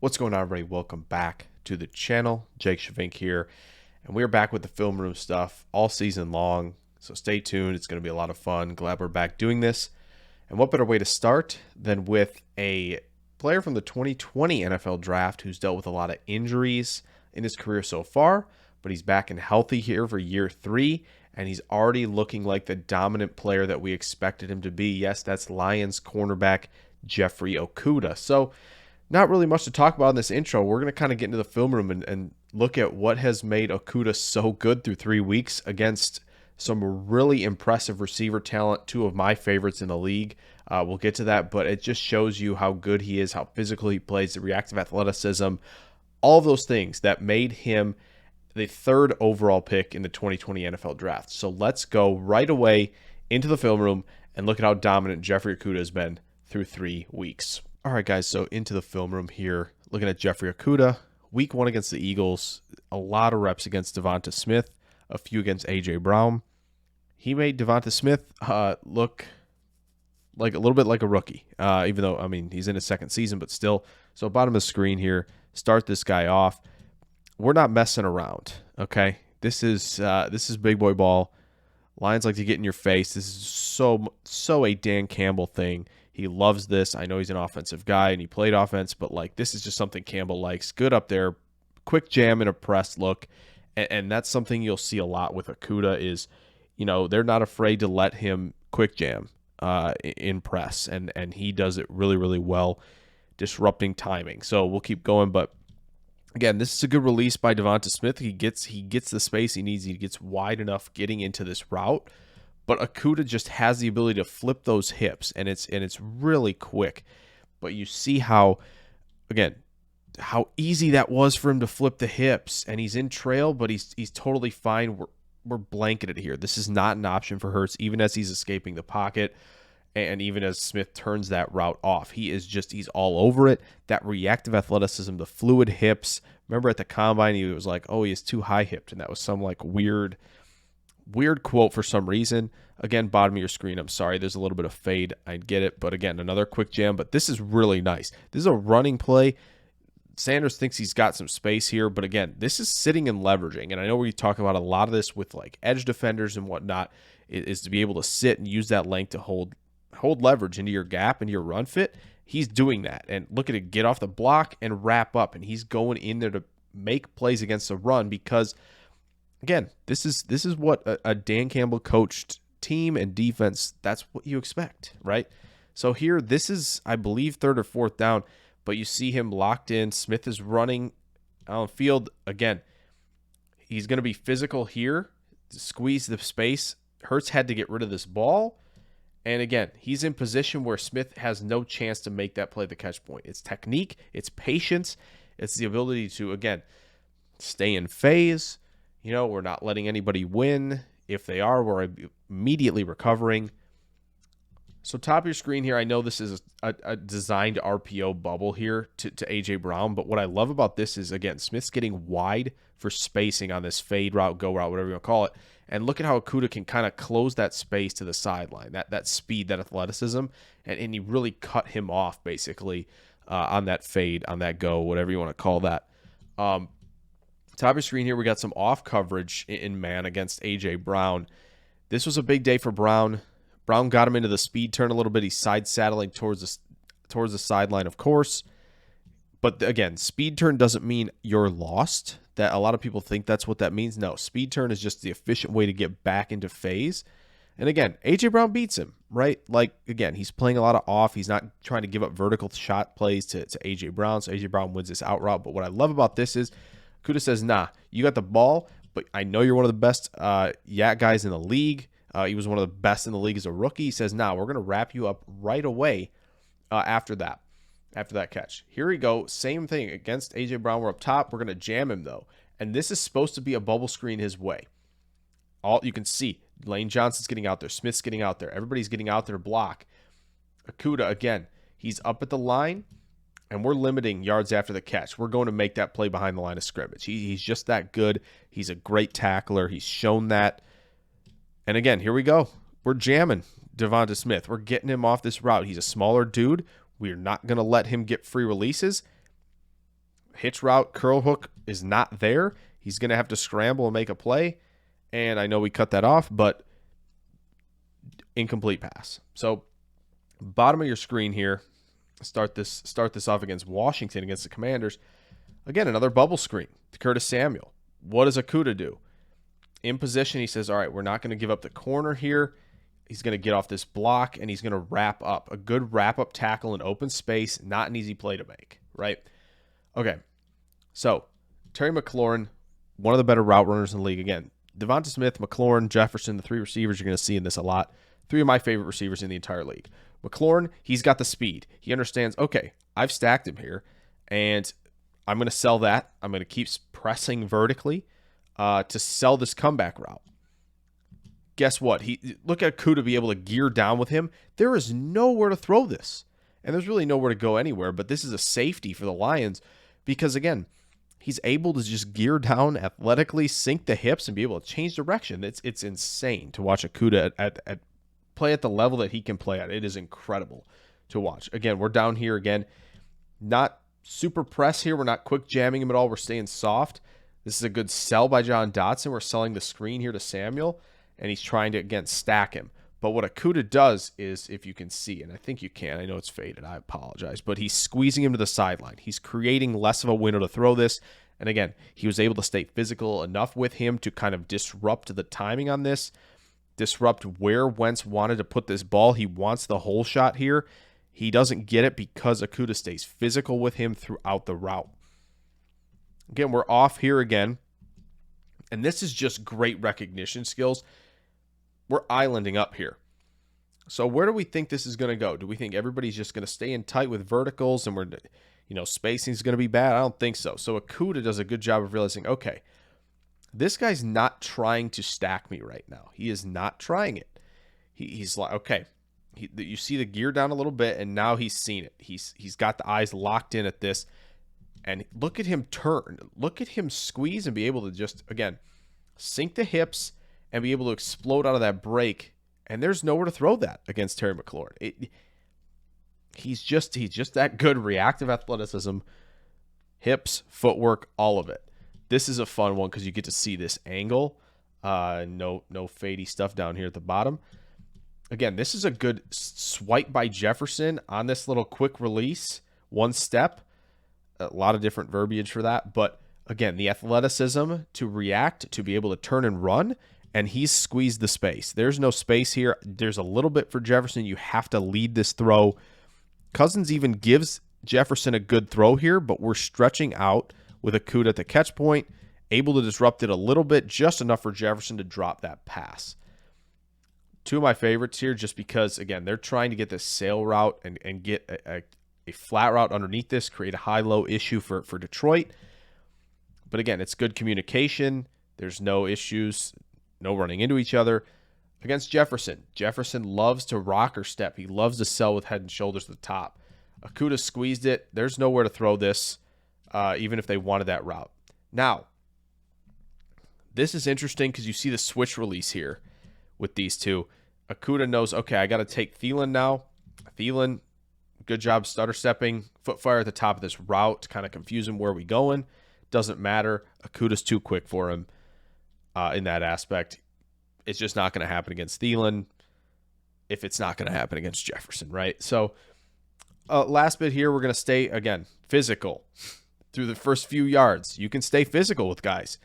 What's going on, everybody? Welcome back to the channel. Jake Shavink here, and we're back with the film room stuff all season long. So stay tuned. It's going to be a lot of fun. Glad we're back doing this. And what better way to start than with a player from the 2020 NFL draft who's dealt with a lot of injuries in his career so far, but he's back and healthy here for year 3, and he's already looking like the dominant player that we expected him to be. Yes, that's Lions cornerback Jeffrey Okudah. So not really much to talk about in this intro. We're going to kind of get into the film room and look at what has made Okudah so good through 3 weeks against some really impressive receiver talent, 2 of my favorites in the league. We'll get to that, but it just shows you how good he is, how physical he plays, the reactive athleticism, all of those things that made him the 3rd overall pick in the 2020 NFL draft. So let's go right away into the film room and look at how dominant Jeffrey Okudah has been through 3 weeks. All right, guys, so into the film room here, looking at Jeffrey Okudah. Week 1 against the Eagles, a lot of reps against Devonta Smith, a few against A.J. Brown. He made Devonta Smith look like a little bit like a rookie, even though, I mean, he's in his 2nd season, but still. So bottom of the screen here, start this guy off. We're not messing around, okay? This is big boy ball. Lions like to get in your face. This is so a Dan Campbell thing. He loves this. I know he's an offensive guy and he played offense, but like this is just something Campbell likes. Good up there, quick jam and a press look, and that's something you'll see a lot with Okudah is, you know, they're not afraid to let him quick jam in press, and he does it really, really well, disrupting timing. So we'll keep going, but again, this is a good release by Devonta Smith. He gets the space he needs. He gets wide enough getting into this route. But Okudah just has the ability to flip those hips, and it's really quick. But you see how, again, how easy that was for him to flip the hips, and he's in trail, but he's totally fine. We're blanketed here. This is not an option for Hurts, even as he's escaping the pocket, and even as Smith turns that route off. He's all over it. That reactive athleticism, the fluid hips. Remember at the combine, he was like, oh, he is too high hipped, and that was some like weird quote for some reason. Again, bottom of your screen, I'm sorry, there's a little bit of fade, I get it, but again, another quick jam. But this is really nice. This is a running play. Sanders thinks he's got some space here, but again, this is sitting and leveraging, and I know we talk about a lot of this with like edge defenders and whatnot, is to be able to sit and use that length to hold leverage into your gap and your run fit. He's doing that, and look at it, get off the block and wrap up, and he's going in there to make plays against the run because, again, this is what a Dan Campbell coached team and defense, that's what you expect, right? So here, this is, I believe, 3rd or 4th down, but you see him locked in. Smith is running on the field. Again, he's going to be physical here, squeeze the space. Hurts had to get rid of this ball. And again, he's in position where Smith has no chance to make that play the catch point. It's technique, it's patience, it's the ability to, again, stay in phase. You know, we're not letting anybody win. If they are, we're immediately recovering. So top of your screen here, I know this is a designed RPO bubble here to A.J. Brown, but what I love about this is, again, Smith's getting wide for spacing on this fade route, go route, whatever you want to call it. And look at how Okudah can kind of close that space to the sideline, that speed, that athleticism, and he really cut him off, basically, on that fade, on that go, whatever you want to call that. Top of your screen here, we got some off coverage in man against A.J. Brown. This was a big day for Brown. Brown got him into the speed turn a little bit. He's side saddling towards the sideline, of course. But again, speed turn doesn't mean you're lost. That a lot of people think that's what that means. No, speed turn is just the efficient way to get back into phase. And again, A.J. Brown beats him, right? Like, again, he's playing a lot of off. He's not trying to give up vertical shot plays to A.J. Brown. So A.J. Brown wins this out route. But what I love about this is Okudah says, nah, you got the ball, but I know you're one of the best yak guys in the league. He was one of the best in the league as a rookie. He says, nah, we're going to wrap you up right away after that catch. Here we go. Same thing against A.J. Brown. We're up top. We're going to jam him, though. And this is supposed to be a bubble screen his way. All you can see, Lane Johnson's getting out there. Smith's getting out there. Everybody's getting out there to block. Okudah, again, he's up at the line. And we're limiting yards after the catch. We're going to make that play behind the line of scrimmage. He's just that good. He's a great tackler. He's shown that. And again, here we go. We're jamming Devonta Smith. We're getting him off this route. He's a smaller dude. We're not going to let him get free releases. hitch route, curl hook is not there. He's going to have to scramble and make a play. And I know we cut that off, but incomplete pass. So bottom of your screen here, start this off against Washington, against the Commanders. Again, another bubble screen to Curtis Samuel. What does Okudah do? In position, he says, all right, we're not going to give up the corner here. He's going to get off this block, and he's going to wrap up. A good wrap-up tackle in open space, not an easy play to make, right? Okay, so Terry McLaurin, one of the better route runners in the league. Again, Devonta Smith, McLaurin, Jefferson, the three receivers you're going to see in this a lot. Three of my favorite receivers in the entire league. McLaurin, he's got the speed. He understands, okay, I've stacked him here, and I'm going to sell that. I'm going to keep pressing vertically to sell this comeback route. Guess what? Look at Okudah be able to gear down with him. There is nowhere to throw this. And there's really nowhere to go anywhere, but this is a safety for the Lions because, again, he's able to just gear down athletically, sink the hips, and be able to change direction. It's insane to watch Okudah at play at the level that he can play at. It is incredible to watch. Again, we're down here again. Not super press here. We're not quick jamming him at all. We're staying soft. This is a good sell by John Dotson. We're selling the screen here to Samuel, and he's trying to, again, stack him. But what Okudah does is, if you can see, and I think you can, I know it's faded, I apologize, but he's squeezing him to the sideline. He's creating less of a window to throw this. And again, he was able to stay physical enough with him to kind of disrupt the timing on this, disrupt where Wentz wanted to put this ball. He wants the hole shot here. He doesn't get it because Okudah stays physical with him throughout the route. Again, we're off here again. And this is just great recognition skills. We're islanding up here. So where do we think this is going to go? Do we think everybody's just going to stay in tight with verticals and spacing is going to be bad? I don't think so. So Okudah does a good job of realizing, okay, this guy's not trying to stack me right now. He is not trying it. He's like, okay, you see the gear down a little bit, and now he's seen it. He's got the eyes locked in at this. And look at him turn. Look at him squeeze and be able to just, again, sink the hips and be able to explode out of that break. And there's nowhere to throw that against Terry McLaurin. He's just that good. Reactive athleticism, hips, footwork, all of it. This is a fun one because you get to see this angle. No fadey stuff down here at the bottom. Again, this is a good swipe by Jefferson on this little quick release. One step. A lot of different verbiage for that. But again, the athleticism to react, to be able to turn and run, and he's squeezed the space. There's no space here. There's a little bit for Jefferson. You have to lead this throw. Cousins even gives Jefferson a good throw here, but we're stretching out with Okudah at the catch point, able to disrupt it a little bit, just enough for Jefferson to drop that pass. Two of my favorites here, just because, again, they're trying to get this sail route and get a flat route underneath this, create a high-low issue for Detroit. But again, it's good communication. There's no issues, no running into each other. Against Jefferson, Jefferson loves to rock or step. He loves to sell with head and shoulders to the top. Okudah squeezed it. There's nowhere to throw this, even if they wanted that route. Now, this is interesting because you see the switch release here with these two. Okudah knows, okay, I got to take Thielen now. Thielen, good job stutter stepping. Foot fire at the top of this route to kind of confuse him. Where are we going? Doesn't matter. Okudah's too quick for him in that aspect. It's just not going to happen against Thielen if it's not going to happen against Jefferson, right? So last bit here, we're going to stay, again, physical through the first few yards. You can stay physical with guys.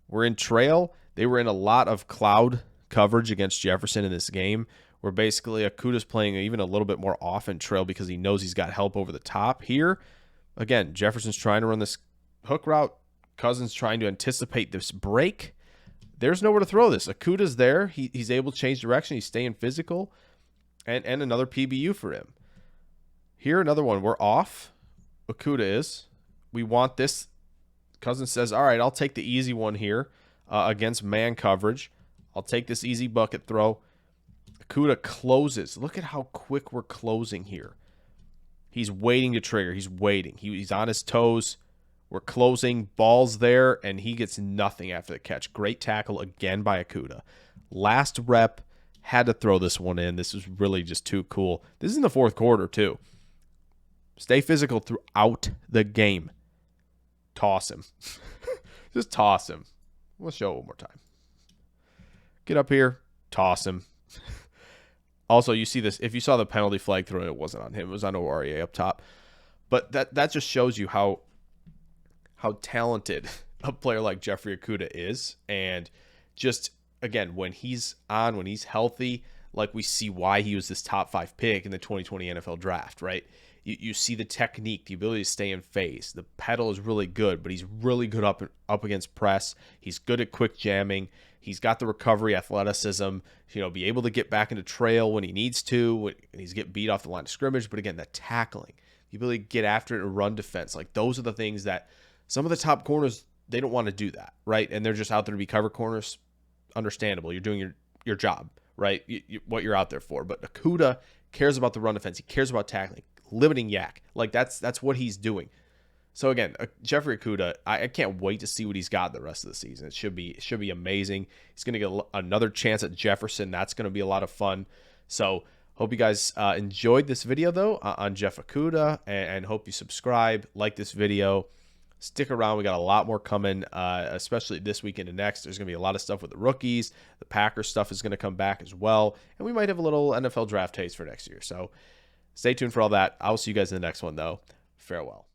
We're in trail. They were in a lot of cloud coverage against Jefferson in this game, where basically Okudah's playing even a little bit more off in trail because he knows he's got help over the top. Here, again, Jefferson's trying to run this hook route. Cousins trying to anticipate this break. There's nowhere to throw this. Okudah's there. He's able to change direction. He's staying physical. And another PBU for him. Here, another one. We're off. Okudah is. We want this. Cousins says, all right, I'll take the easy one here against man coverage. I'll take this easy bucket throw. Okudah closes. Look at how quick we're closing here. He's waiting to trigger. He's waiting. He's on his toes. We're closing. Ball's there, and he gets nothing after the catch. Great tackle again by Okudah. Last rep. Had to throw this one in. This is really just too cool. This is in the fourth quarter, too. Stay physical throughout the game. toss him. Just toss him. We'll show it one more time. Get up here, toss him. Also, you see this. If you saw the penalty flag thrown, it wasn't on him. It was on Aurier up top. But that just shows you how talented a player like Jeffrey Okudah is. And just, again, when he's on, when he's healthy, like we see why he was this top 5 pick in the 2020 NFL draft, right? You see the technique, the ability to stay in phase. The pedal is really good, but he's really good up against press. He's good at quick jamming. He's got the recovery athleticism, be able to get back into trail when he needs to, when he's getting beat off the line of scrimmage. But again, the tackling, the ability to get after it and run defense, like those are the things that some of the top corners, they don't want to do that, right? And they're just out there to be cover corners. Understandable. You're doing your job, right? What you're out there for. But Okudah cares about the run defense. He cares about tackling, limiting yak. Like that's what he's doing. So again, Jeffrey Okudah, I can't wait to see what he's got the rest of the season. It should be amazing. He's going to get another chance at Jefferson. That's going to be a lot of fun. So hope you guys enjoyed this video though on Jeff Okudah, and hope you subscribe, like this video. Stick around. We got a lot more coming, especially this weekend and next. There's going to be a lot of stuff with the rookies. The Packers stuff is going to come back as well. And we might have a little NFL draft taste for next year. So stay tuned for all that. I will see you guys in the next one, though. Farewell.